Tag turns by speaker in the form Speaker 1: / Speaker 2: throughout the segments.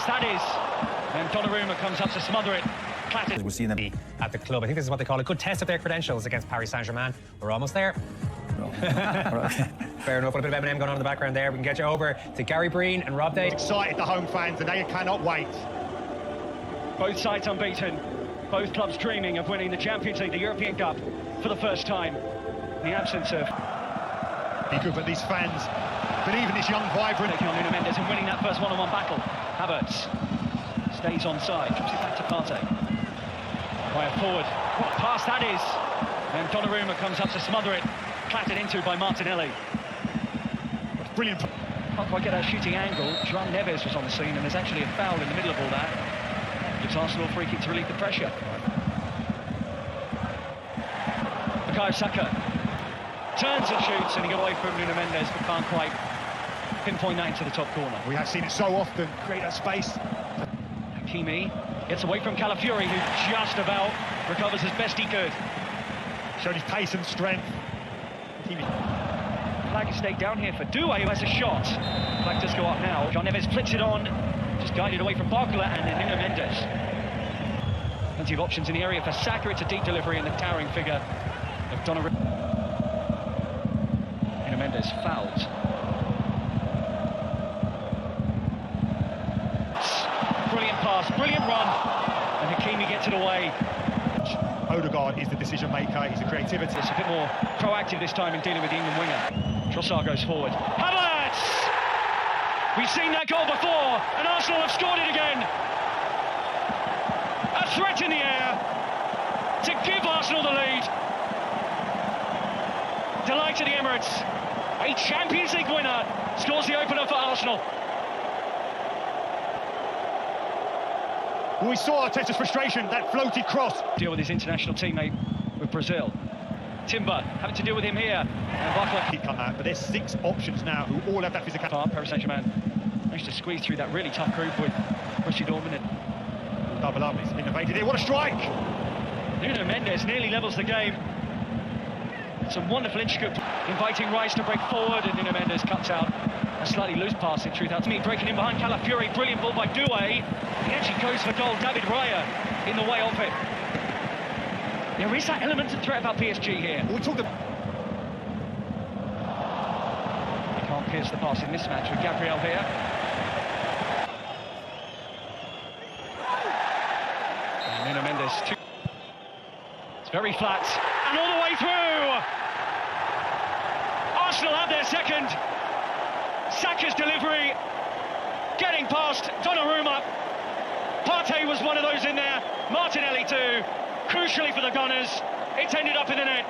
Speaker 1: pass that is. And Donnarumma comes up to smother it. Clattered.
Speaker 2: We've seen them
Speaker 3: at the club. I think this is what they call a good test of their credentials against Paris Saint-Germain. We're almost there.
Speaker 2: No.
Speaker 3: Fair enough. A bit of M&M going on in the background there. We can get you over to Gary Breen and Rob Day.
Speaker 4: Excited the home fans, and they cannot wait.
Speaker 1: Both sides unbeaten. Both clubs dreaming of winning the Champions League, the European Cup, for the first time. In the absence of...
Speaker 4: Be good, but these fans believe in this young, vibrant...
Speaker 1: Taking on Nuno Mendes and winning that first one-on-one battle. Havertz stays onside, drops it back to Partey. Fire forward. What a pass that is! And Donnarumma comes up to smother it. Clattered into by Martinelli.
Speaker 4: Brilliant.
Speaker 1: Can't quite get that shooting angle. João Neves was on the scene, and there's actually a foul in the middle of all that. Gives Arsenal a free kick to relieve the pressure. Bukayo Saka turns and shoots, and he got away from Nuno Mendes, but can't quite pinpoint that into the top corner.
Speaker 4: We have seen it so often, create that space.
Speaker 1: Hakimi gets away from Calafiori, who just about recovers as best he could.
Speaker 4: Showed his pace and strength.
Speaker 1: Flag is stayed down here for Doué, who has a shot. Flag does go up now. João Neves flicks it on, just guided away from Barcola and then Nuno Mendes. Plenty of options in the area for Saka. It's a deep delivery and the towering figure of Donnarumma. Nuno Mendes fouled. Brilliant pass, brilliant run, and Hakimi gets it away.
Speaker 4: Odegaard is the decision maker, he's the creativity.
Speaker 1: It's a bit more proactive this time in dealing with the England winger. Trossard goes forward. Havertz! We've seen that goal before, and Arsenal have scored it again. A threat in the air to give Arsenal the lead. Delight to the Emirates. A Champions League winner scores the opener for Arsenal.
Speaker 4: Well, we saw Arteta's frustration, that floated cross.
Speaker 1: Deal with his international teammate with Brazil. Timber having to deal with him here. And Barcola
Speaker 4: He come out, but there's 6 options now who all have that physical.
Speaker 1: Paris Saint-Germain managed to squeeze through that really tough group with Borussia Dortmund.
Speaker 4: Double up, he's innovated here. What a strike!
Speaker 1: Nuno Mendes nearly levels the game. Some wonderful intricate, inviting Rice to break forward, and Nuno Mendes cuts out a slightly loose pass in truth. Out to me, breaking in behind Calafiori. Brilliant ball by Doué. He actually goes for goal. David Raya in the way of it. There is that element of threat about PSG here.
Speaker 4: We talked about...
Speaker 1: He can't pierce the pass in this match with Gabriel here. And Nuno Mendes, it's very flat, and all the way through! Arsenal have their second. Saka's delivery, getting past Donnarumma. Partey was one of those in there, Martinelli too. Crucially for the Gunners, it's ended up in the net.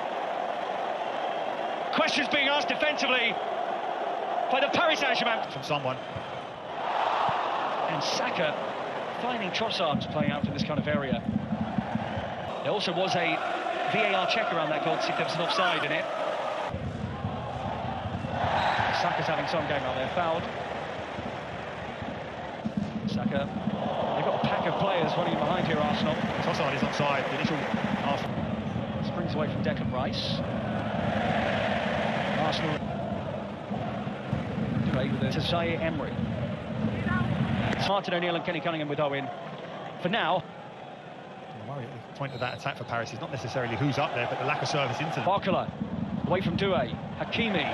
Speaker 1: Questions being asked defensively by the Paris Saint-Germain.
Speaker 4: From someone.
Speaker 1: And Saka finding Trossard playing out from this kind of area. There also was a VAR check around that goal to see if there was an offside in it. Saka's having some game out there, fouled. Saka, they've got a pack of players running behind here, Arsenal.
Speaker 4: Trossard is offside, the initial Arsenal.
Speaker 1: Springs away from Declan Rice. Arsenal play with to Zaire Emery. It's Martin O'Neill and Kenny Cunningham with Owen. For now,
Speaker 4: The point of that attack for Paris is not necessarily who's up there, but the lack of service into them.
Speaker 1: Barcola, away from Doué. Hakimi.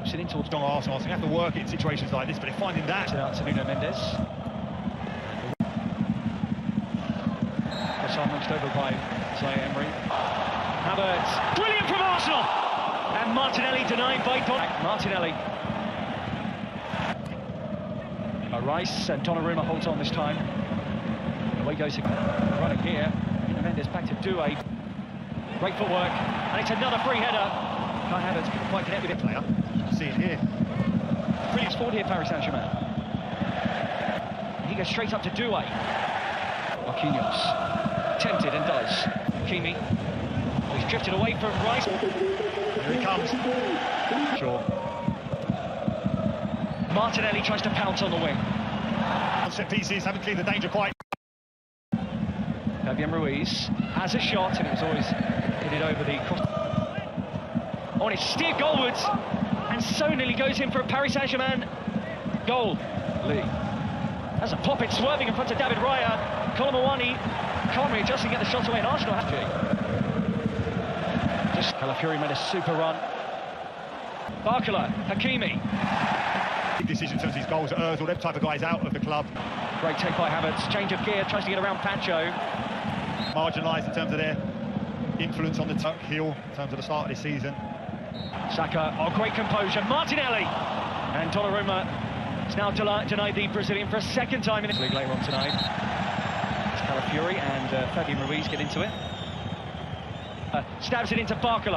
Speaker 1: Sitting towards
Speaker 4: Strong Arsenal, so you have to work it in situations like this, but they're finding that.
Speaker 1: out to Nuno Mendes. Trossard moved over by Zaire Emery. Havertz, brilliant from Arsenal! And Martinelli denied by Martinelli. By Rice, and Donnarumma holds on this time. Away goes running here. Nuno Mendes back to Doué. Great footwork, and it's another free header. Kai Havertz couldn't quite connect with it.
Speaker 4: Player, you can see it here.
Speaker 1: Brilliant forward here, Paris Saint-Germain. He goes straight up to Doué. Marquinhos, tempted and does. Hakimi, he's drifted away from Rice.
Speaker 4: Here he comes. Sure.
Speaker 1: Martinelli tries to pounce on the wing.
Speaker 4: On set pieces, haven't cleared the danger quite.
Speaker 1: Fabian Ruiz has a shot, and it was always hit it over the cross. Oh, and it's steered goalwards, and so nearly goes in for a Paris Saint-Germain goal. Lee has a pop it, swerving in front of David Raya. Colomawani can't readjust and get the shot away, and Arsenal have to. Just Calafiori made a super run. Barcola, Hakimi.
Speaker 4: Big decision in terms of his goals at Ozil, them type of guys out of the club.
Speaker 1: Great take by Havertz, change of gear, tries to get around Pacho.
Speaker 4: Marginalised in terms of their influence on the tuck heel in terms of the start of this season.
Speaker 1: Saka, great composure. Martinelli and Donnarumma is now denied the Brazilian for a second time in the league later on tonight. It's Calafiori and Fabian Ruiz get into it. Stabs it into Barcola.